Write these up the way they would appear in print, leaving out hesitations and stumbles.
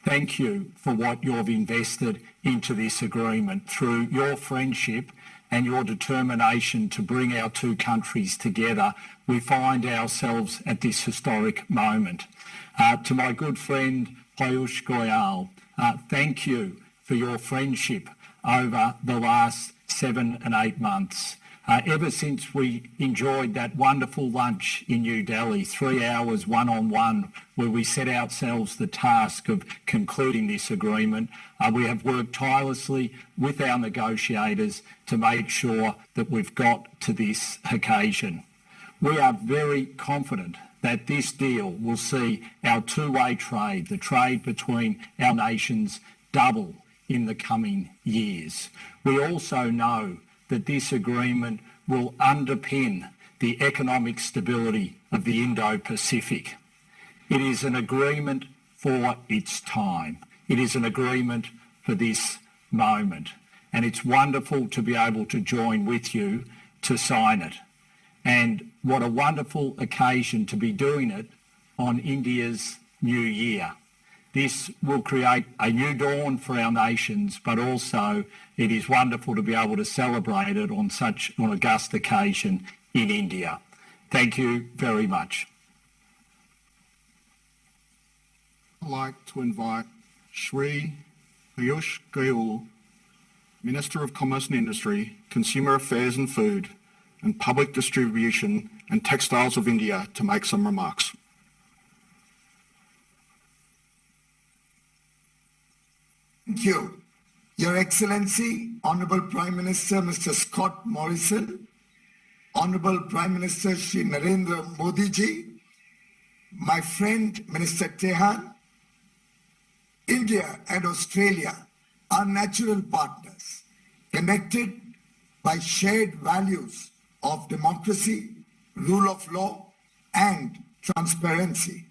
thank you for what you've invested into this agreement through your friendship and your determination to bring our two countries together. We find ourselves at this historic moment. To my good friend Piyush Goyal, thank you for your friendship over the last 7 and 8 months. Ever since we enjoyed that wonderful lunch in New Delhi, 3 hours one-on-one, where we set ourselves the task of concluding this agreement, we have worked tirelessly with our negotiators to make sure that we've got to this occasion. We are very confident that this deal will see our two-way trade, the trade between our nations, double in the coming years. We also know that this agreement will underpin the economic stability of the Indo-Pacific. It is an agreement for its time. It is an agreement for this moment. And it's wonderful to be able to join with you to sign it. And what a wonderful occasion to be doing it on India's New Year. This will create a new dawn for our nations, but also it is wonderful to be able to celebrate it on such an august occasion in India. Thank you very much. I'd like to invite Shri Piyush Goyal, Minister of Commerce and Industry, Consumer Affairs and Food, and Public Distribution and Textiles of India to make some remarks. Thank you. Your Excellency, Honourable Prime Minister Mr. Scott Morrison, Honourable Prime Minister Shri Narendra Modi ji, my friend Minister Tehan, India and Australia are natural partners, connected by shared values of democracy, rule of law, and transparency.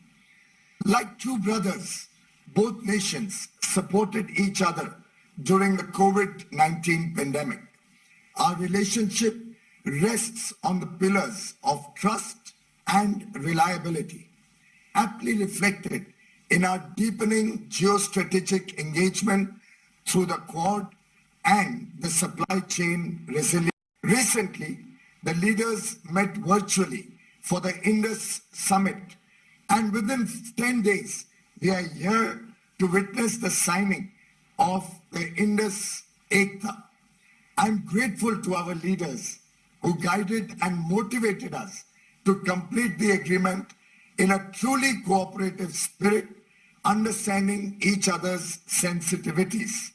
Like two brothers, both nations supported each other during the COVID-19 pandemic. Our relationship rests on the pillars of trust and reliability, aptly reflected in our deepening geostrategic engagement through the Quad and the supply chain resilience. Recently, the leaders met virtually for the Indus Summit, and within 10 days, we are here to witness the signing of the Indus Ekta. I'm grateful to our leaders who guided and motivated us to complete the agreement in a truly cooperative spirit, understanding each other's sensitivities.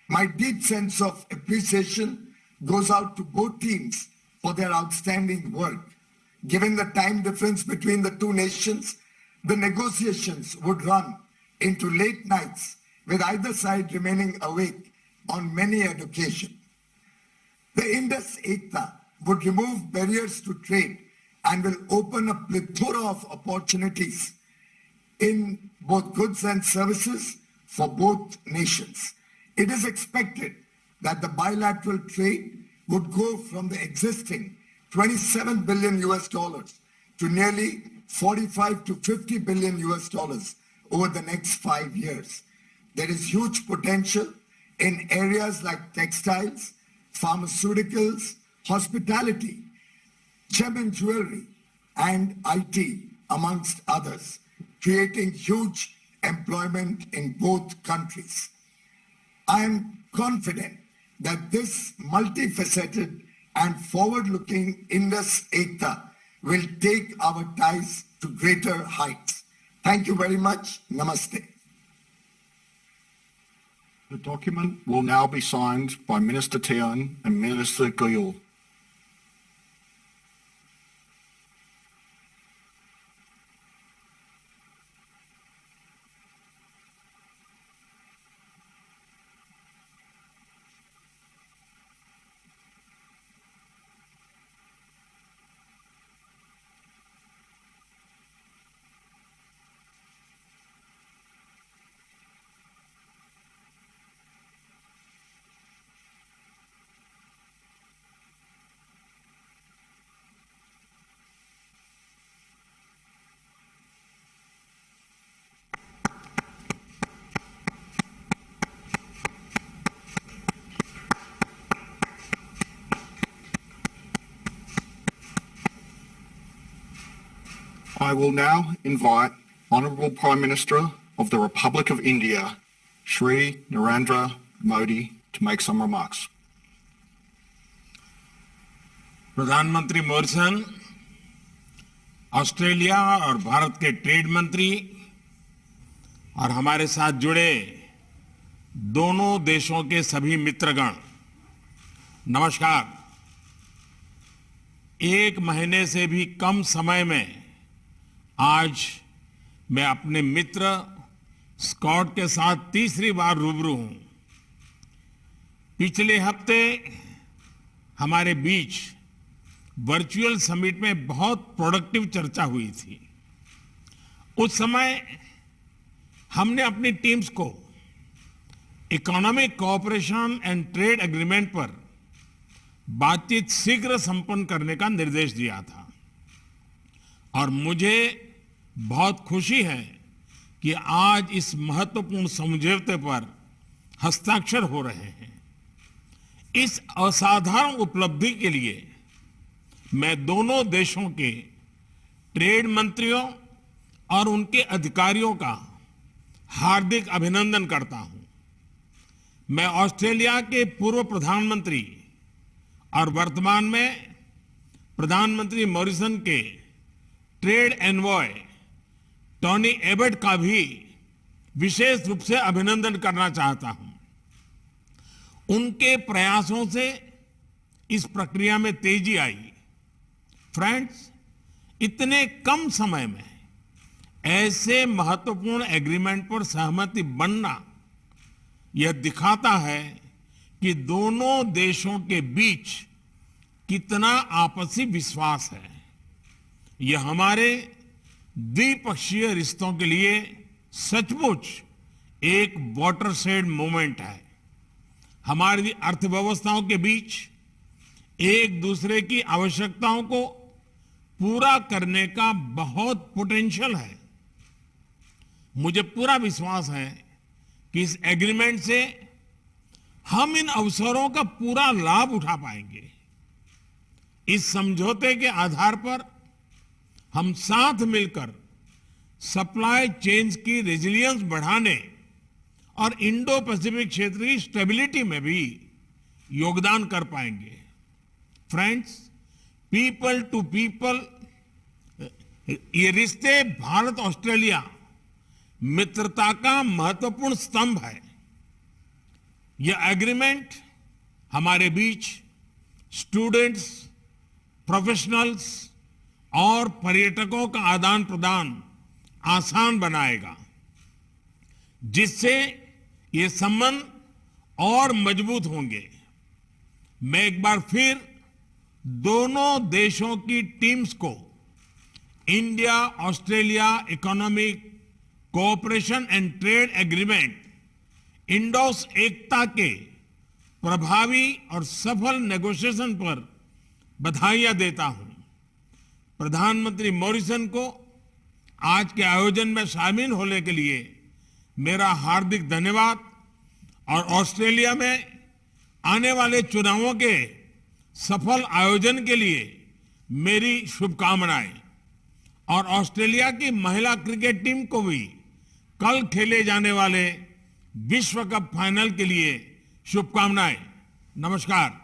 My deep sense of appreciation goes out to both teams for their outstanding work. Given the time difference between the two nations, the negotiations would run into late nights, with either side remaining awake on many an occasion. The Indus Ekta would remove barriers to trade and will open a plethora of opportunities in both goods and services for both nations. It is expected that the bilateral trade would go from the existing $27 billion to nearly 45 to 50 billion US dollars over the next 5 years. There is huge potential in areas like textiles, pharmaceuticals, hospitality, gem and jewelry, and IT, amongst others, creating huge employment in both countries. I am confident that this multifaceted and forward-looking Indus Ekta will take our ties to greater heights. Thank you very much. Namaste. The document will now be signed by Minister Tehan and Minister Goyal. I will now invite Honourable Prime Minister of the Republic of India, Shri Narendra Modi, to make some remarks. प्रधानमंत्री Morrison, Australia और भारत के trade मंत्री और हमारे साथ जुड़े दोनों देशों के सभी मित्रगण, नमस्कार। एक महीने से भी कम समय में आज मैं अपने मित्र स्कॉट के साथ तीसरी बार रूबरू हूं। पिछले हफ्ते हमारे बीच वर्चुअल समिट में बहुत प्रोडक्टिव चर्चा हुई थी। उस समय हमने अपनी टीम्स को economic cooperation and trade agreement पर बातचीत शीघ्र संपन्न करने का निर्देश दिया था और मुझे बहुत खुशी है कि आज इस महत्वपूर्ण समझौते पर हस्ताक्षर हो रहे हैं। इस असाधारण उपलब्धि के लिए मैं दोनों देशों के ट्रेड मंत्रियों और उनके अधिकारियों का हार्दिक अभिनंदन करता हूं। मैं ऑस्ट्रेलिया के पूर्व प्रधानमंत्री और वर्तमान में प्रधानमंत्री मॉरिसन के ट्रेड एनवॉय टोनी एबट का भी विशेष रूप से अभिनंदन करना चाहता हूं। उनके प्रयासों से इस प्रक्रिया में तेजी आई। फ्रेंड्स, इतने कम समय में ऐसे महत्वपूर्ण एग्रीमेंट पर सहमति बनना यह दिखाता है कि दोनों देशों के बीच कितना आपसी विश्वास है। यह हमारे द्विपक्षीय रिश्तों के लिए सचमुच एक वाटरशेड मोमेंट है। हमारी अर्थव्यवस्थाओं के बीच एक दूसरे की आवश्यकताओं को पूरा करने का बहुत पोटेंशियल है। मुझे पूरा विश्वास है कि इस एग्रीमेंट से हम इन अवसरों का पूरा लाभ उठा पाएंगे। इस समझौते के आधार पर हम साथ मिलकर सप्लाई चेन्स की रेजिलियंस बढ़ाने और इंडो पैसिफिक क्षेत्र की स्टेबिलिटी में भी योगदान कर पाएंगे। फ्रेंड्स, पीपल टू पीपल ये रिश्ते भारत ऑस्ट्रेलिया मित्रता का महत्वपूर्ण स्तंभ है। यह एग्रीमेंट हमारे बीच स्टूडेंट्स, प्रोफेशनल्स और पर्यटकों का आदान प्रदान आसान बनाएगा, जिससे ये संबंध और मजबूत होंगे। मैं एक बार फिर दोनों देशों की टीम्स को India Australia economic cooperation and trade agreement IndAus ECTA के प्रभावी और सफल नेगोशिएशन पर बधाइयां देता हूं। प्रधानमंत्री मॉरिसन को आज के आयोजन में शामिल होने के लिए मेरा हार्दिक धन्यवाद और ऑस्ट्रेलिया में आने वाले चुनावों के सफल आयोजन के लिए मेरी शुभकामनाएं। और ऑस्ट्रेलिया की महिला क्रिकेट टीम को भी कल खेले जाने वाले विश्व कप फाइनल के लिए शुभकामनाएं। नमस्कार।